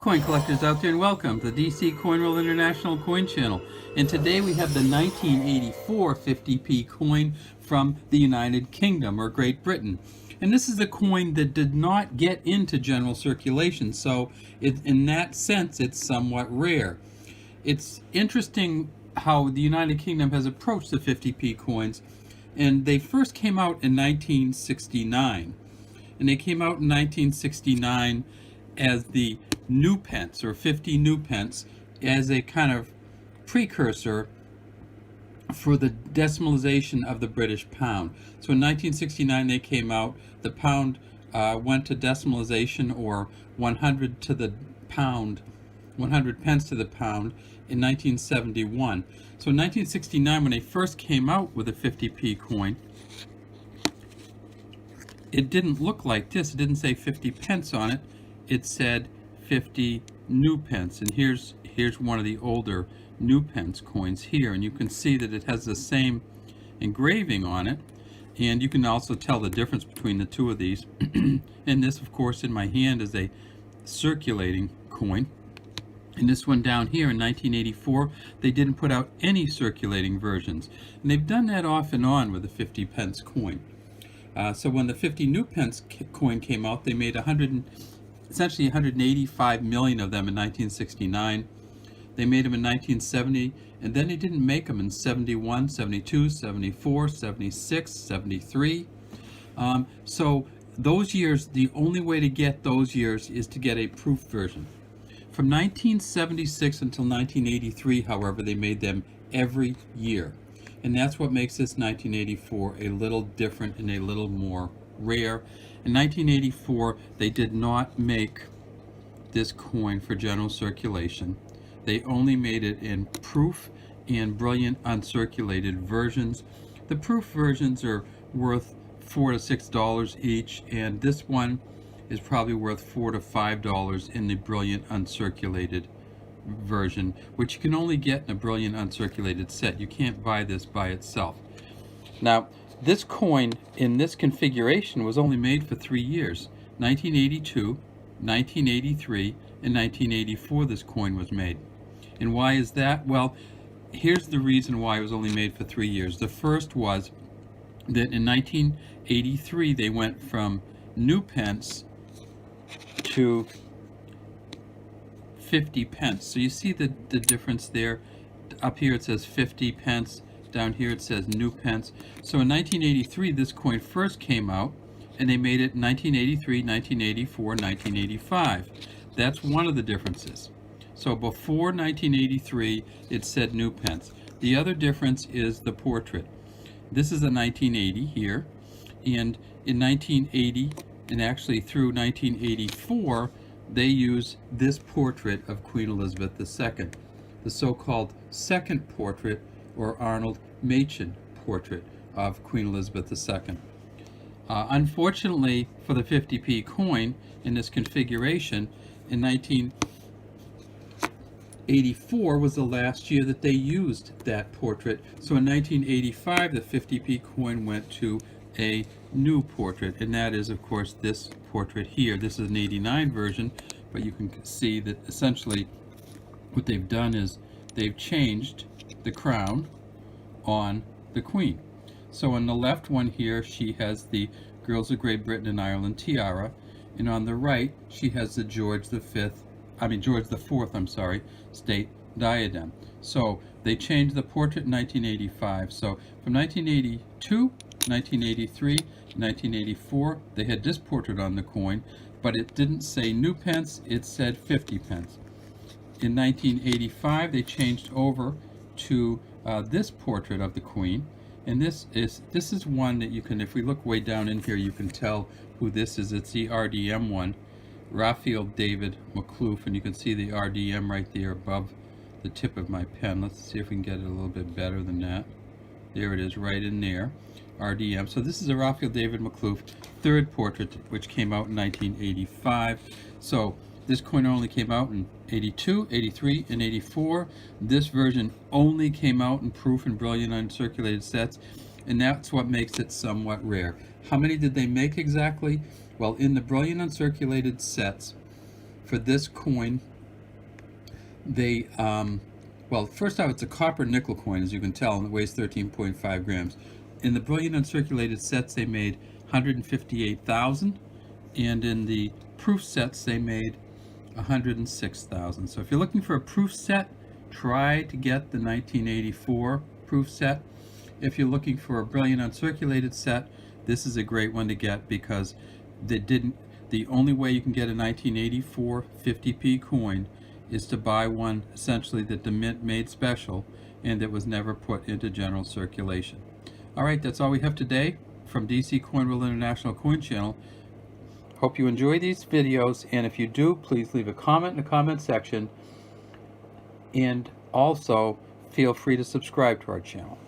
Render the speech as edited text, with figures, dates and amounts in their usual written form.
coin collectors out there, and welcome to the DC Coin World International Coin Channel. And today we have the 1984 50p coin from the United Kingdom or Great Britain. And this is a coin that did not get into general circulation, so in that sense it's somewhat rare. It's interesting how the United Kingdom has approached the 50p coins, and they first came out in 1969. And they came out in 1969 as the new pence, or 50 new pence, as a kind of precursor for the decimalization of the British pound. So in 1969 they came out. The pound went to decimalization, or 100 to the pound, 100 pence to the pound, in 1971. So in 1969, when they first came out with a 50p coin, it didn't look like this. It didn't say 50 pence on it. It said 50 new pence. And here's one of the older new pence coins here, and you can see that it has the same engraving on it, and you can also tell the difference between the two of these. And this, of course, in my hand is a circulating coin. And this one down here in 1984, they didn't put out any circulating versions, and they've done that off and on with the 50 pence coin. So when the 50 new pence coin came out, they made essentially 185 million of them in 1969. They made them in 1970, and then they didn't make them in 71, 72, 74, 76, 73. So those years, the only way to get those years is to get a proof version. From 1976 until 1983, however, they made them every year. And that's what makes this 1984 a little different and a little more rare. In 1984, they did not make this coin for general circulation. They only made it in proof and brilliant uncirculated versions. The proof versions are worth $4 to $6 each, and this one is probably worth $4 to $5 in the brilliant uncirculated version, which you can only get in a brilliant uncirculated set. You can't buy this by itself. Now, this coin in this configuration was only made for 3 years. 1982, 1983, and 1984 this coin was made. And why is that? Well, here's the reason why it was only made for 3 years. The first was that in 1983 they went from new pence to 50 pence. So you see the difference there. Up here it says 50 pence. Down here it says new pence. So in 1983 this coin first came out, and they made it in 1983, 1984, 1985. That's one of the differences. So before 1983 it said new pence. The other difference is the portrait. This is a 1980 here, and in 1980 and actually through 1984 they use this portrait of Queen Elizabeth II, the so-called second portrait, or Arnold Machen portrait of Queen Elizabeth II. Unfortunately for the 50p coin in this configuration, in 1984 was the last year that they used that portrait. So in 1985 the 50p coin went to a new portrait, and that is of course this portrait here. This is an 89 version, but you can see that essentially what they've done is they've changed the crown on the Queen. So on the left one here she has the Girls of Great Britain and Ireland tiara, and on the right she has the George IV, I'm sorry, state diadem. So they changed the portrait in 1985. So from 1982, 1983, 1984 they had this portrait on the coin, but it didn't say new pence, it said 50 pence. In 1985 they changed over to this portrait of the Queen, and this is one that you can, if we look way down in here, you can tell who this is. It's the RDM one, Raphael David McCloof, and you can see the RDM right there above the tip of my pen. Let's see if we can get it a little bit better than that. There it is, right in there, RDM. So this is a Raphael David McCloof third portrait, which came out in 1985. So this coin only came out in 82, 83, and 84. This version only came out in proof and brilliant uncirculated sets, and that's what makes it somewhat rare. How many did they make exactly? Well, in the brilliant uncirculated sets for this coin They, well, first off, it's a copper nickel coin, as you can tell, and it weighs 13.5 grams. In the bullion uncirculated sets, they made 158,000, and in the proof sets, they made 106,000. So if you're looking for a proof set, try to get the 1984 proof set. If you're looking for a bullion uncirculated set, this is a great one to get because the only way you can get a 1984 50p coin is to buy one essentially that the mint made special and that was never put into general circulation. All right, that's all we have today from DC Coin World International Coin Channel. Hope you enjoy these videos, and if you do, please leave a comment in the comment section, and also feel free to subscribe to our channel.